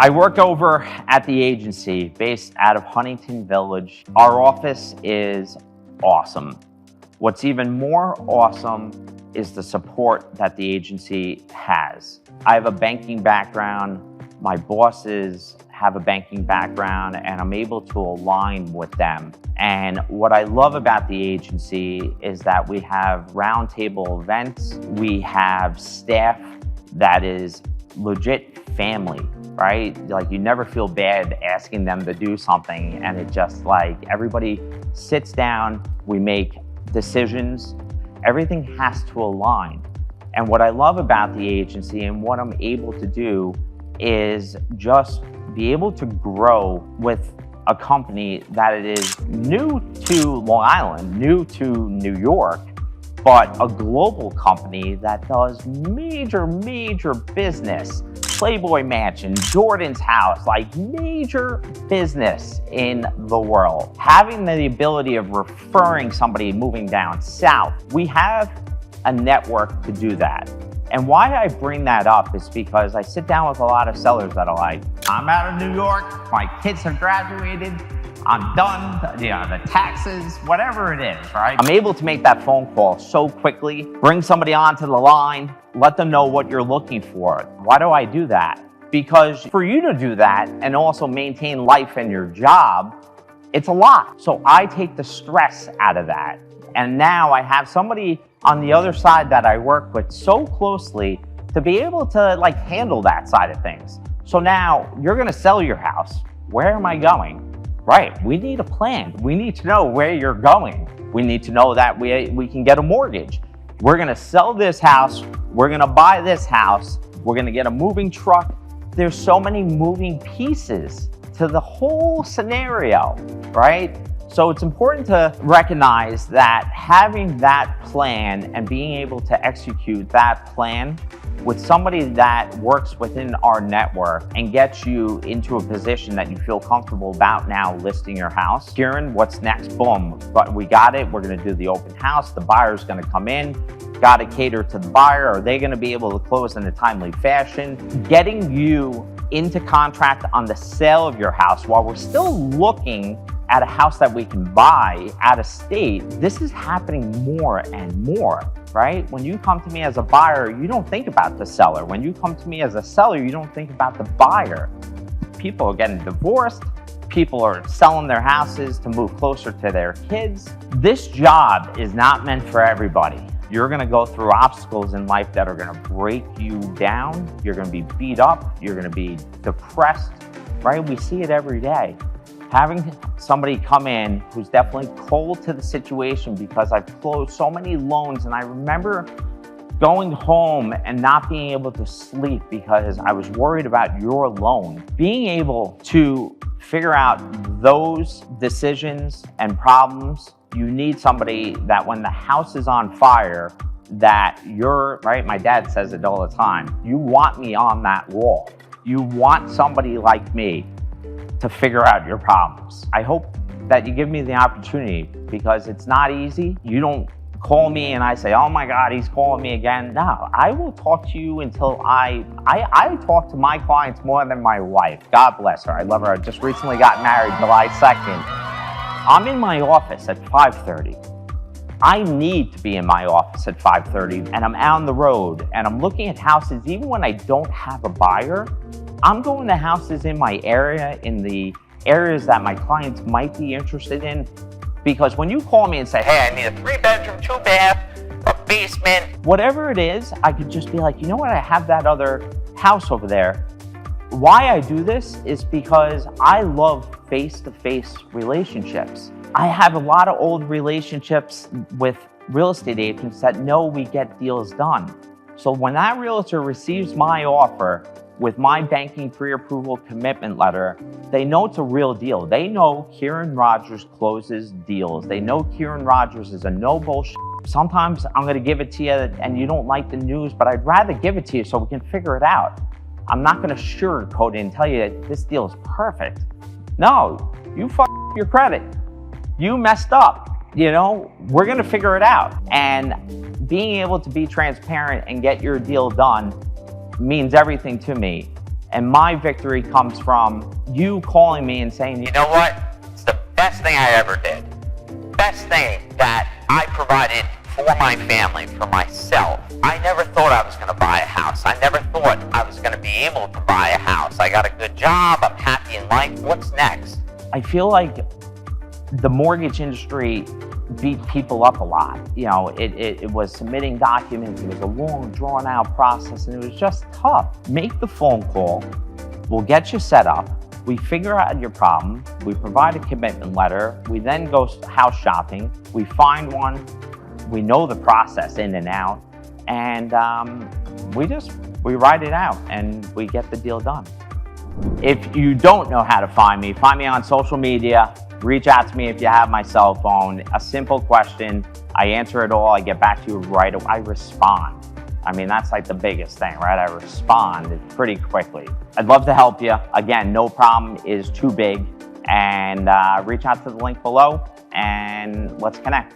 I work over at the agency based out of Huntington Village. Our office is awesome. What's even more awesome is the support that the agency has. I have a banking background. My bosses have a banking background, and I'm able to align with them. And what I love about the agency is that we have roundtable events. We have staff that is legit family, right? Like, you never feel bad asking them to do something, and it just like everybody sits down, we make decisions, everything has to align. And what I love about the agency and what I'm able to do is just be able to grow with a company that it is new to Long Island, new to New York, but a global company that does major business. Playboy Mansion, Jordan's house, like major business in the world. Having the ability of referring somebody moving down south, we have a network to do that. And why I bring that up is because I sit down with a lot of sellers that are like, I'm out of New York, my kids have graduated, I'm done, the taxes, whatever it is, right? I'm able to make that phone call so quickly, bring somebody onto the line, let them know what you're looking for. Why do I do that? Because for you to do that and also maintain life and your job, it's a lot. So I take the stress out of that. And now I have somebody on the other side that I work with so closely to be able to like handle that side of things. So now you're gonna sell your house. Where am I going? Right, we need a plan. We need to know where you're going. We need to know that we can get a mortgage. We're gonna sell this house. We're gonna buy this house. We're gonna get a moving truck. There's so many moving pieces to the whole scenario, right? So it's important to recognize that having that plan and being able to execute that plan with somebody that works within our network and gets you into a position that you feel comfortable about now listing your house. Kieran, what's next? Boom, but we got it. We're gonna do the open house. The buyer's gonna come in, gotta cater to the buyer. Are they gonna be able to close in a timely fashion? Getting you into contract on the sale of your house while we're still looking at a house that we can buy out of state. This is happening more and more, right? When you come to me as a buyer, you don't think about the seller. When you come to me as a seller, you don't think about the buyer. People are getting divorced. People are selling their houses to move closer to their kids. This job is not meant for everybody. You're gonna go through obstacles in life that are gonna break you down. You're gonna be beat up. You're gonna be depressed, right? We see it every day. Having somebody come in who's definitely cold to the situation, because I've closed so many loans, and I remember going home and not being able to sleep because I was worried about your loan. Being able to figure out those decisions and problems, you need somebody that when the house is on fire, that you're, right? My dad says it all the time. You want me on that wall. You want somebody like me to figure out your problems. I hope that you give me the opportunity, because it's not easy. You don't call me and I say, oh my God, he's calling me again. No, I will talk to you until I talk to my clients more than my wife. God bless her. I love her. I just recently got married July 2nd. I'm in my office at 5:30. I need to be in my office at 5:30, and I'm out on the road and I'm looking at houses. Even when I don't have a buyer, I'm going to houses in my area, in the areas that my clients might be interested in. Because when you call me and say, hey, I need a 3-bedroom, 2-bath, a basement, whatever it is, I could just be like, you know what, I have that other house over there. Why I do this is because I love face-to-face relationships. I have a lot of old relationships with real estate agents that know we get deals done. So when that realtor receives my offer with my banking pre-approval commitment letter, they know it's a real deal. They know Kieran Rodgers closes deals. They know Kieran Rodgers is a no bullshit. Sometimes I'm gonna give it to you and you don't like the news, but I'd rather give it to you so we can figure it out. I'm not gonna sugarcoat it and tell you that this deal is perfect. No, you fucked up your credit. You messed up. We're gonna figure it out. And being able to be transparent and get your deal done means everything to me. And my victory comes from you calling me and saying, You know what? It's the best thing I ever did. Best thing that I provided for my family, for myself. I never thought I was going to buy a house. I never thought I was going to be able to buy a house. I got a good job. I'm happy in life. What's next? I feel like the mortgage industry beat people up a lot. You know, it was submitting documents. It was a long, drawn out process, and it was just tough. Make the phone call. We'll get you set up. We figure out your problem. We provide a commitment letter. We then go house shopping. We find one. We know the process in and out, and we write it out and we get the deal done. If you don't know how to find me on social media. Reach out to me if you have my cell phone. A simple question, I answer it all. I get back to you right away. I respond. I mean, that's like the biggest thing, right? I respond pretty quickly. I'd love to help you. Again, no problem is too big. And reach out to the link below and let's connect.